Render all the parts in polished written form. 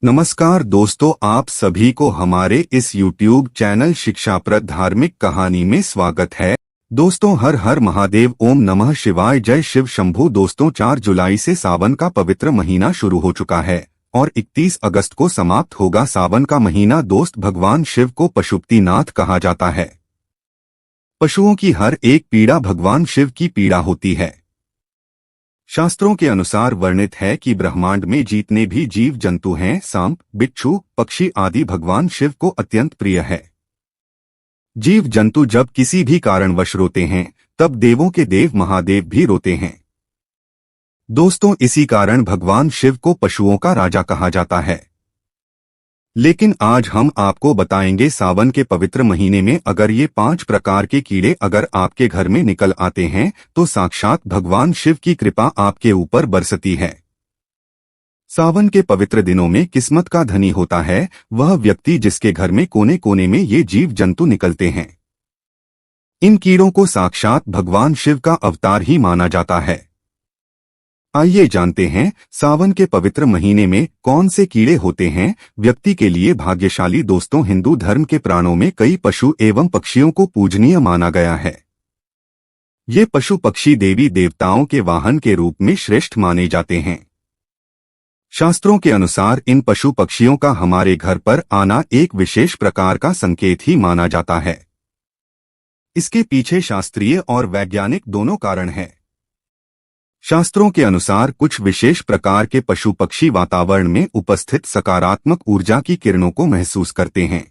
नमस्कार दोस्तों, आप सभी को हमारे इस YouTube चैनल शिक्षाप्रद धार्मिक कहानी में स्वागत है। दोस्तों, हर हर महादेव, ओम नमः शिवाय, जय शिव शंभू। दोस्तों, 4 जुलाई से सावन का पवित्र महीना शुरू हो चुका है और 31 अगस्त को समाप्त होगा सावन का महीना। दोस्त, भगवान शिव को पशुपतिनाथ कहा जाता है। पशुओं की हर एक पीड़ा भगवान शिव की पीड़ा होती है। शास्त्रों के अनुसार वर्णित है कि ब्रह्मांड में जितने भी जीव जंतु हैं, सांप, बिच्छू, पक्षी आदि भगवान शिव को अत्यंत प्रिय है। जीव जंतु जब किसी भी कारणवश रोते हैं, तब देवों के देव महादेव भी रोते हैं। दोस्तों, इसी कारण भगवान शिव को पशुओं का राजा कहा जाता है। लेकिन आज हम आपको बताएंगे, सावन के पवित्र महीने में अगर ये 5 प्रकार के कीड़े अगर आपके घर में निकल आते हैं तो साक्षात भगवान शिव की कृपा आपके ऊपर बरसती है। सावन के पवित्र दिनों में किस्मत का धनी होता है वह व्यक्ति जिसके घर में कोने कोने में ये जीव जंतु निकलते हैं। इन कीड़ों को साक्षात भगवान शिव का अवतार ही माना जाता है। आइए जानते हैं, सावन के पवित्र महीने में कौन से कीड़े होते हैं व्यक्ति के लिए भाग्यशाली। दोस्तों, हिंदू धर्म के पुराणों में कई पशु एवं पक्षियों को पूजनीय माना गया है। ये पशु पक्षी देवी देवताओं के वाहन के रूप में श्रेष्ठ माने जाते हैं। शास्त्रों के अनुसार इन पशु पक्षियों का हमारे घर पर आना एक विशेष प्रकार का संकेत ही माना जाता है। इसके पीछे शास्त्रीय और वैज्ञानिक दोनों कारण हैं। शास्त्रों के अनुसार कुछ विशेष प्रकार के पशु पक्षी वातावरण में उपस्थित सकारात्मक ऊर्जा की किरणों को महसूस करते हैं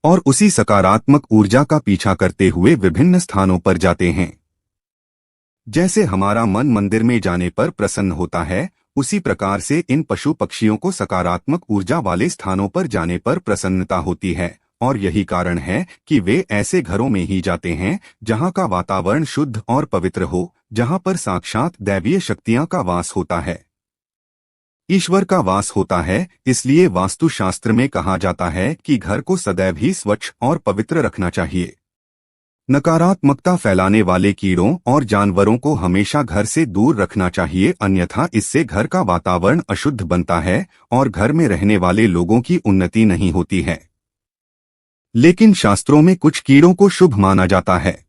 और उसी सकारात्मक ऊर्जा का पीछा करते हुए विभिन्न स्थानों पर जाते हैं। जैसे हमारा मन मंदिर में जाने पर प्रसन्न होता है, उसी प्रकार से इन पशु पक्षियों को सकारात्मक ऊर्जा वाले स्थानों पर जाने पर प्रसन्नता होती है और यही कारण है कि वे ऐसे घरों में ही जाते हैं जहां का वातावरण शुद्ध और पवित्र हो, जहां पर साक्षात दैवीय शक्तियां का वास होता है, ईश्वर का वास होता है। इसलिए वास्तुशास्त्र में कहा जाता है कि घर को सदैव ही स्वच्छ और पवित्र रखना चाहिए। नकारात्मकता फैलाने वाले कीड़ों और जानवरों को हमेशा घर से दूर रखना चाहिए, अन्यथा इससे घर का वातावरण अशुद्ध बनता है और घर में रहने वाले लोगों की उन्नति नहीं होती है। लेकिन शास्त्रों में कुछ कीड़ों को शुभ माना जाता है।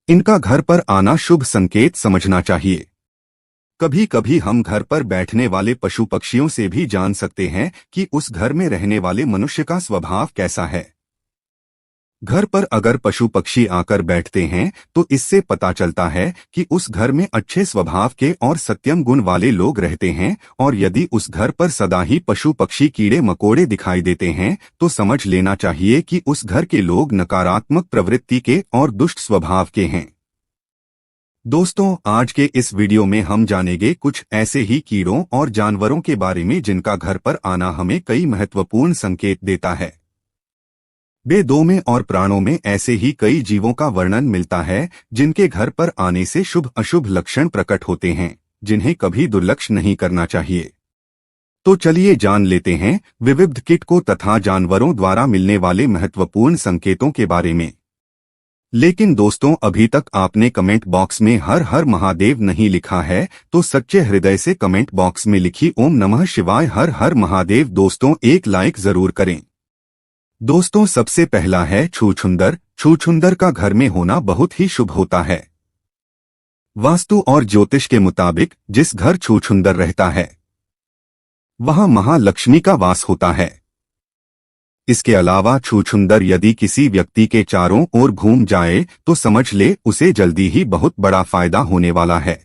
इनका घर पर आना शुभ संकेत समझना चाहिए। कभी कभी हम घर पर बैठने वाले पशु पक्षियों से भी जान सकते हैं कि उस घर में रहने वाले मनुष्य का स्वभाव कैसा है। घर पर अगर पशु पक्षी आकर बैठते हैं तो इससे पता चलता है कि उस घर में अच्छे स्वभाव के और सत्यम गुण वाले लोग रहते हैं, और यदि उस घर पर सदा ही पशु पक्षी कीड़े मकोड़े दिखाई देते हैं तो समझ लेना चाहिए कि उस घर के लोग नकारात्मक प्रवृत्ति के और दुष्ट स्वभाव के हैं। दोस्तों, आज के इस वीडियो में हम जानेंगे कुछ ऐसे ही कीड़ों और जानवरों के बारे में जिनका घर पर आना हमें कई महत्वपूर्ण संकेत देता है। वेदों में और पुराणों में ऐसे ही कई जीवों का वर्णन मिलता है जिनके घर पर आने से शुभ अशुभ लक्षण प्रकट होते हैं, जिन्हें कभी दुर्लक्ष्य नहीं करना चाहिए। तो चलिए जान लेते हैं विविध कीटों तथा जानवरों द्वारा मिलने वाले महत्वपूर्ण संकेतों के बारे में। लेकिन दोस्तों, अभी तक आपने कमेंट बॉक्स में हर हर महादेव नहीं लिखा है तो सच्चे हृदय से कमेंट बॉक्स में लिखी ओम नमः शिवाय, हर हर महादेव। दोस्तों, एक लाइक जरूर करें। दोस्तों, सबसे पहला है छूछुंदर। छूछुंदर का घर में होना बहुत ही शुभ होता है। वास्तु और ज्योतिष के मुताबिक जिस घर छूछुंदर रहता है वहां महालक्ष्मी का वास होता है। इसके अलावा छूछुंदर यदि किसी व्यक्ति के चारों ओर घूम जाए तो समझ ले उसे जल्दी ही बहुत बड़ा फायदा होने वाला है।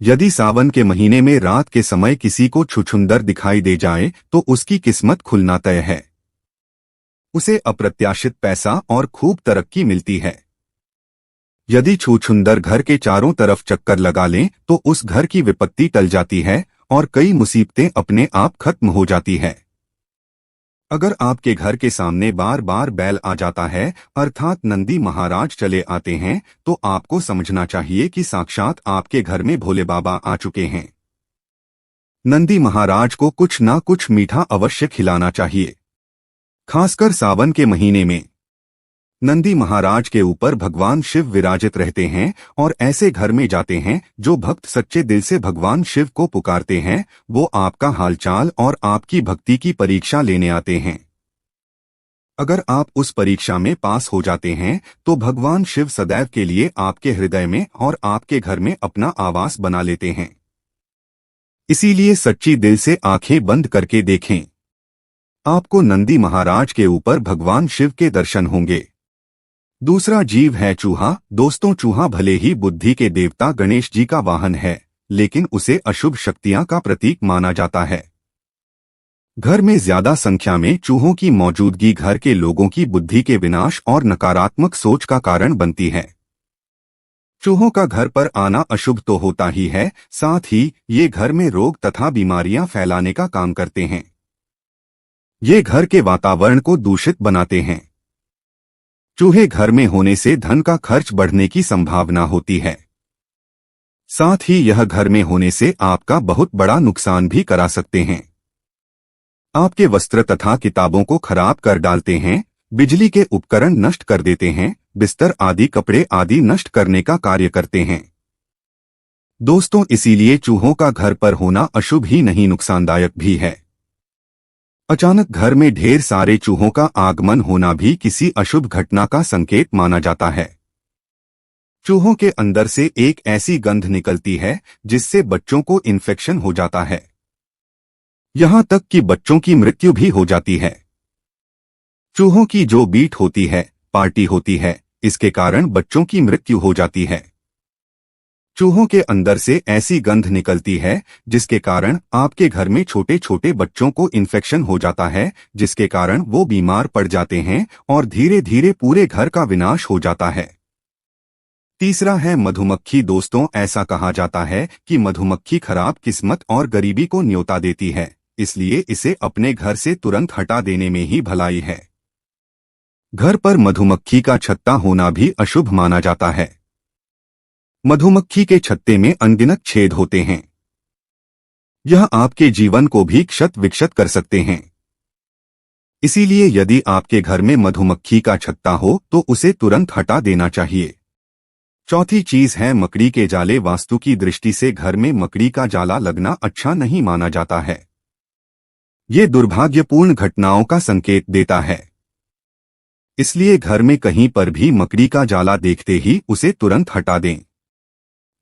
यदि सावन के महीने में रात के समय किसी को छूछुंदर दिखाई दे जाए तो उसकी किस्मत खुलना तय है। उसे अप्रत्याशित पैसा और खूब तरक्की मिलती है। यदि छूछुंदर घर के चारों तरफ चक्कर लगा लें तो उस घर की विपत्ति टल जाती है और कई मुसीबतें अपने आप खत्म हो जाती है। अगर आपके घर के सामने बार बार बैल आ जाता है, अर्थात नंदी महाराज चले आते हैं, तो आपको समझना चाहिए कि साक्षात आपके घर में भोले बाबा आ चुके हैं। नंदी महाराज को कुछ ना कुछ मीठा अवश्य खिलाना चाहिए, खासकर सावन के महीने में। नंदी महाराज के ऊपर भगवान शिव विराजित रहते हैं और ऐसे घर में जाते हैं जो भक्त सच्चे दिल से भगवान शिव को पुकारते हैं, वो आपका हालचाल और आपकी भक्ति की परीक्षा लेने आते हैं। अगर आप उस परीक्षा में पास हो जाते हैं तो भगवान शिव सदैव के लिए आपके हृदय में और आपके घर में अपना आवास बना लेते हैं। इसीलिए सच्ची दिल से आंखें बंद करके देखें, आपको नंदी महाराज के ऊपर भगवान शिव के दर्शन होंगे। दूसरा जीव है चूहा। दोस्तों, चूहा भले ही बुद्धि के देवता गणेश जी का वाहन है, लेकिन उसे अशुभ शक्तियां का प्रतीक माना जाता है। घर में ज्यादा संख्या में चूहों की मौजूदगी घर के लोगों की बुद्धि के विनाश और नकारात्मक सोच का कारण बनती है। चूहों का घर पर आना अशुभ तो होता ही है, साथ ही ये घर में रोग तथा बीमारियां फैलाने का काम करते हैं। ये घर के वातावरण को दूषित बनाते हैं। चूहे घर में होने से धन का खर्च बढ़ने की संभावना होती है। साथ ही यह घर में होने से आपका बहुत बड़ा नुकसान भी करा सकते हैं। आपके वस्त्र तथा किताबों को खराब कर डालते हैं, बिजली के उपकरण नष्ट कर देते हैं, बिस्तर आदि कपड़े आदि नष्ट करने का कार्य करते हैं। दोस्तों, इसीलिए चूहों का घर पर होना अशुभ ही नहीं, नुकसानदायक भी है। अचानक घर में ढेर सारे चूहों का आगमन होना भी किसी अशुभ घटना का संकेत माना जाता है। चूहों के अंदर से एक ऐसी गंध निकलती है जिससे बच्चों को इन्फेक्शन हो जाता है, यहां तक कि बच्चों की मृत्यु भी हो जाती है। चूहों की जो बीट होती है, पार्टी होती है, इसके कारण बच्चों की मृत्यु हो जाती है। चूहों के अंदर से ऐसी गंध निकलती है जिसके कारण आपके घर में छोटे छोटे बच्चों को इन्फेक्शन हो जाता है, जिसके कारण वो बीमार पड़ जाते हैं और धीरे धीरे पूरे घर का विनाश हो जाता है। तीसरा है मधुमक्खी। दोस्तों, ऐसा कहा जाता है कि मधुमक्खी खराब किस्मत और गरीबी को न्योता देती है, इसलिए इसे अपने घर से तुरंत हटा देने में ही भलाई है। घर पर मधुमक्खी का छत्ता होना भी अशुभ माना जाता है। मधुमक्खी के छत्ते में अनगिनत छेद होते हैं। यह आपके जीवन को भी क्षत विक्षत कर सकते हैं। इसीलिए यदि आपके घर में मधुमक्खी का छत्ता हो तो उसे तुरंत हटा देना चाहिए। चौथी चीज है मकड़ी के जाले। वास्तु की दृष्टि से घर में मकड़ी का जाला लगना अच्छा नहीं माना जाता है। ये दुर्भाग्यपूर्ण घटनाओं का संकेत देता है। इसलिए घर में कहीं पर भी मकड़ी का जाला देखते ही उसे तुरंत हटा दें।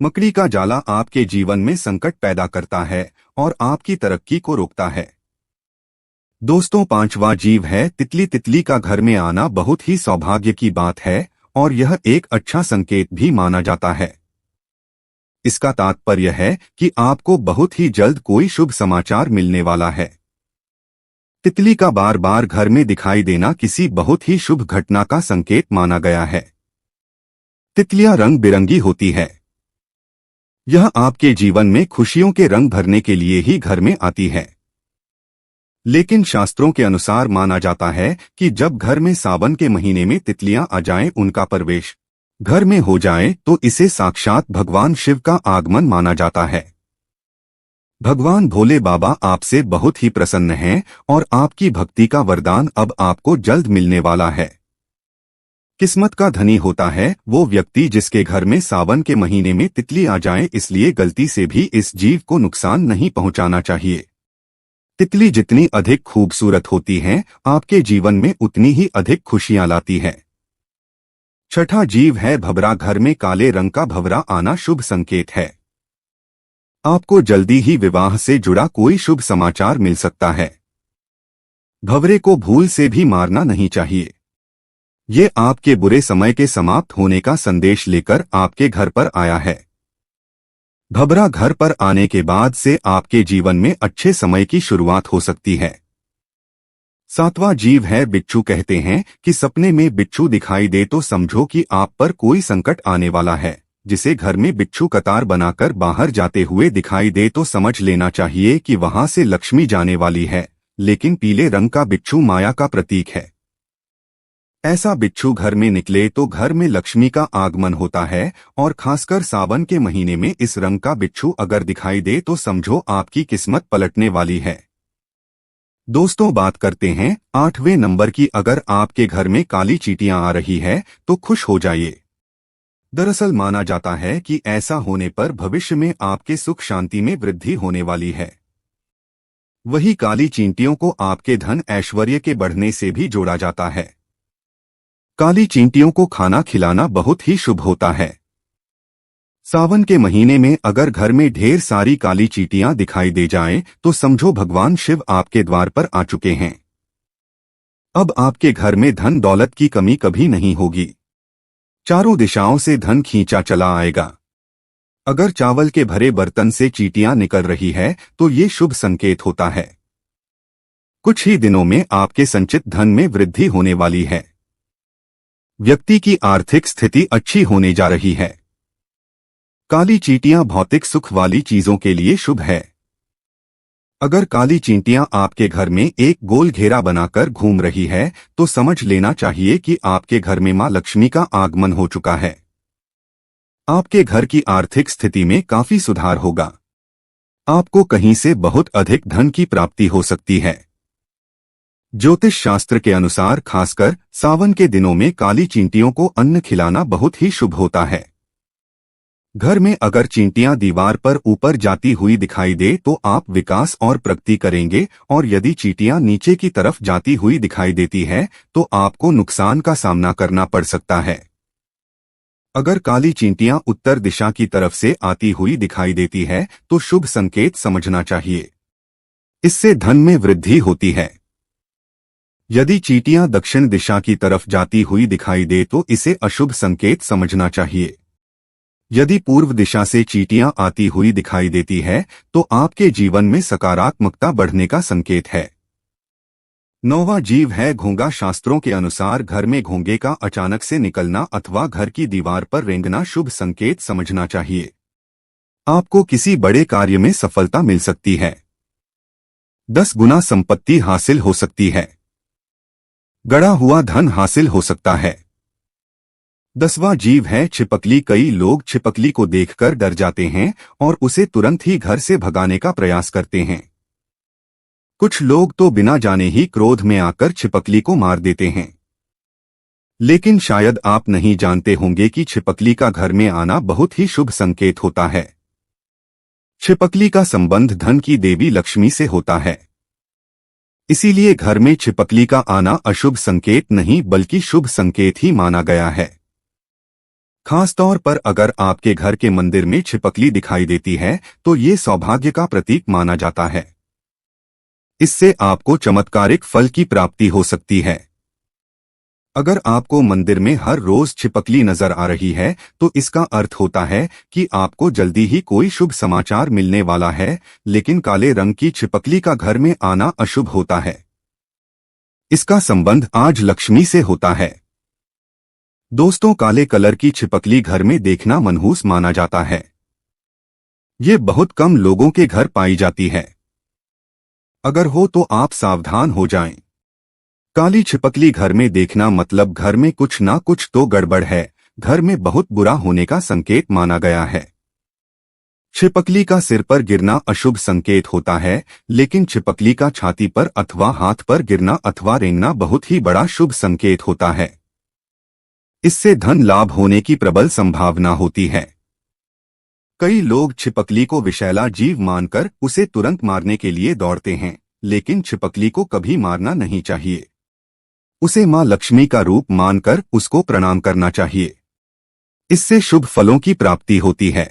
मकड़ी का जाला आपके जीवन में संकट पैदा करता है और आपकी तरक्की को रोकता है। दोस्तों, पांचवा जीव है तितली। तितली का घर में आना बहुत ही सौभाग्य की बात है और यह एक अच्छा संकेत भी माना जाता है। इसका तात्पर्य है कि आपको बहुत ही जल्द कोई शुभ समाचार मिलने वाला है। तितली का बार बार घर में दिखाई देना किसी बहुत ही शुभ घटना का संकेत माना गया है। तितलियां रंग बिरंगी होती है। यह आपके जीवन में खुशियों के रंग भरने के लिए ही घर में आती है। लेकिन शास्त्रों के अनुसार माना जाता है कि जब घर में सावन के महीने में तितलियां आ जाएं, उनका प्रवेश घर में हो जाए, तो इसे साक्षात भगवान शिव का आगमन माना जाता है। भगवान भोले बाबा आपसे बहुत ही प्रसन्न हैं और आपकी भक्ति का वरदान अब आपको जल्द मिलने वाला है। किस्मत का धनी होता है वो व्यक्ति जिसके घर में सावन के महीने में तितली आ जाए, इसलिए गलती से भी इस जीव को नुकसान नहीं पहुंचाना चाहिए। तितली जितनी अधिक खूबसूरत होती है, आपके जीवन में उतनी ही अधिक खुशियां लाती है। छठा जीव है भंवरा। घर में काले रंग का भंवरा आना शुभ संकेत है। आपको जल्दी ही विवाह से जुड़ा कोई शुभ समाचार मिल सकता है। भंवरे को भूल से भी मारना नहीं चाहिए। ये आपके बुरे समय के समाप्त होने का संदेश लेकर आपके घर पर आया है। भंवरा घर पर आने के बाद से आपके जीवन में अच्छे समय की शुरुआत हो सकती है। सातवां जीव है बिच्छू। कहते हैं कि सपने में बिच्छू दिखाई दे तो समझो कि आप पर कोई संकट आने वाला है। जिसे घर में बिच्छू कतार बनाकर बाहर जाते हुए दिखाई दे तो समझ लेना चाहिए कि वहां से लक्ष्मी जाने वाली है, लेकिन पीले रंग का बिच्छू माया का प्रतीक है। ऐसा बिच्छू घर में निकले तो घर में लक्ष्मी का आगमन होता है और खासकर सावन के महीने में इस रंग का बिच्छू अगर दिखाई दे तो समझो आपकी किस्मत पलटने वाली है। दोस्तों बात करते हैं 8वें नंबर की। अगर आपके घर में काली चींटियां आ रही है तो खुश हो जाइए। दरअसल माना जाता है कि ऐसा होने पर भविष्य में आपके सुख शांति में वृद्धि होने वाली है। वही काली चींटियों को आपके धन ऐश्वर्य के बढ़ने से भी जोड़ा जाता है। काली चींटियों को खाना खिलाना बहुत ही शुभ होता है। सावन के महीने में अगर घर में ढेर सारी काली चींटियां दिखाई दे जाएं, तो समझो भगवान शिव आपके द्वार पर आ चुके हैं। अब आपके घर में धन दौलत की कमी कभी नहीं होगी। चारों दिशाओं से धन खींचा चला आएगा। अगर चावल के भरे बर्तन से चींटियां निकल रही है तो ये शुभ संकेत होता है। कुछ ही दिनों में आपके संचित धन में वृद्धि होने वाली है। व्यक्ति की आर्थिक स्थिति अच्छी होने जा रही है। काली चींटियां भौतिक सुख वाली चीजों के लिए शुभ है। अगर काली चींटियां आपके घर में एक गोल घेरा बनाकर घूम रही है तो समझ लेना चाहिए कि आपके घर में मां लक्ष्मी का आगमन हो चुका है। आपके घर की आर्थिक स्थिति में काफी सुधार होगा। आपको कहीं से बहुत अधिक धन की प्राप्ति हो सकती है। ज्योतिष शास्त्र के अनुसार खासकर सावन के दिनों में काली चींटियों को अन्न खिलाना बहुत ही शुभ होता है। घर में अगर चींटियां दीवार पर ऊपर जाती हुई दिखाई दे तो आप विकास और प्रगति करेंगे, और यदि चींटियां नीचे की तरफ जाती हुई दिखाई देती है तो आपको नुकसान का सामना करना पड़ सकता है। अगर काली चींटियां उत्तर दिशा की तरफ से आती हुई दिखाई देती है तो शुभ संकेत समझना चाहिए। इससे धन में वृद्धि होती है। यदि चींटियां दक्षिण दिशा की तरफ जाती हुई दिखाई दे तो इसे अशुभ संकेत समझना चाहिए। यदि पूर्व दिशा से चींटियां आती हुई दिखाई देती है तो आपके जीवन में सकारात्मकता बढ़ने का संकेत है। 9वां जीव है घोंगा। शास्त्रों के अनुसार घर में घोंगे का अचानक से निकलना अथवा घर की दीवार पर रेंगना शुभ संकेत समझना चाहिए। आपको किसी बड़े कार्य में सफलता मिल सकती है। 10 गुना संपत्ति हासिल हो सकती है। गड़ा हुआ धन हासिल हो सकता है। 10वां जीव है छिपकली। कई लोग छिपकली को देखकर डर जाते हैं और उसे तुरंत ही घर से भगाने का प्रयास करते हैं। कुछ लोग तो बिना जाने ही क्रोध में आकर छिपकली को मार देते हैं। लेकिन शायद आप नहीं जानते होंगे कि छिपकली का घर में आना बहुत ही शुभ संकेत होता है। छिपकली का संबंध धन की देवी लक्ष्मी से होता है। इसीलिए घर में छिपकली का आना अशुभ संकेत नहीं बल्कि शुभ संकेत ही माना गया है। खासतौर पर अगर आपके घर के मंदिर में छिपकली दिखाई देती है तो ये सौभाग्य का प्रतीक माना जाता है। इससे आपको चमत्कारिक फल की प्राप्ति हो सकती है। अगर आपको मंदिर में हर रोज छिपकली नजर आ रही है तो इसका अर्थ होता है कि आपको जल्दी ही कोई शुभ समाचार मिलने वाला है, लेकिन काले रंग की छिपकली का घर में आना अशुभ होता है। इसका संबंध आज लक्ष्मी से होता है। दोस्तों, काले कलर की छिपकली घर में देखना मनहूस माना जाता है। ये बहुत कम लोगों के घर पाई जाती है। अगर हो तो आप सावधान हो जाएं। काली छिपकली घर में देखना मतलब घर में कुछ ना कुछ तो गड़बड़ है, घर में बहुत बुरा होने का संकेत माना गया है। छिपकली का सिर पर गिरना अशुभ संकेत होता है, लेकिन छिपकली का छाती पर अथवा हाथ पर गिरना अथवा रेंगना बहुत ही बड़ा शुभ संकेत होता है। इससे धन लाभ होने की प्रबल संभावना होती है। कई लोग छिपकली को विषैला जीव मानकर उसे तुरंत मारने के लिए दौड़ते हैं, लेकिन छिपकली को कभी मारना नहीं चाहिए। उसे मां लक्ष्मी का रूप मानकर उसको प्रणाम करना चाहिए। इससे शुभ फलों की प्राप्ति होती है।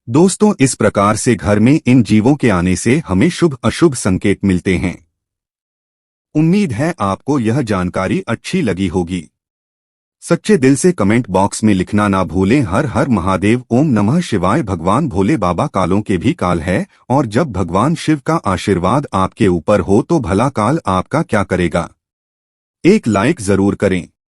दोस्तों, इस प्रकार से घर में इन जीवों के आने से हमें शुभ अशुभ संकेत मिलते हैं। उम्मीद है आपको यह जानकारी अच्छी लगी होगी। सच्चे दिल से कमेंट बॉक्स में लिखना ना भूलें। हर हर महादेव, ओम नमः शिवाय। भगवान भोले बाबा कालों के भी काल है, और जब भगवान शिव का आशीर्वाद आपके ऊपर हो तो भला काल आपका क्या करेगा। एक लाइक जरूर करें।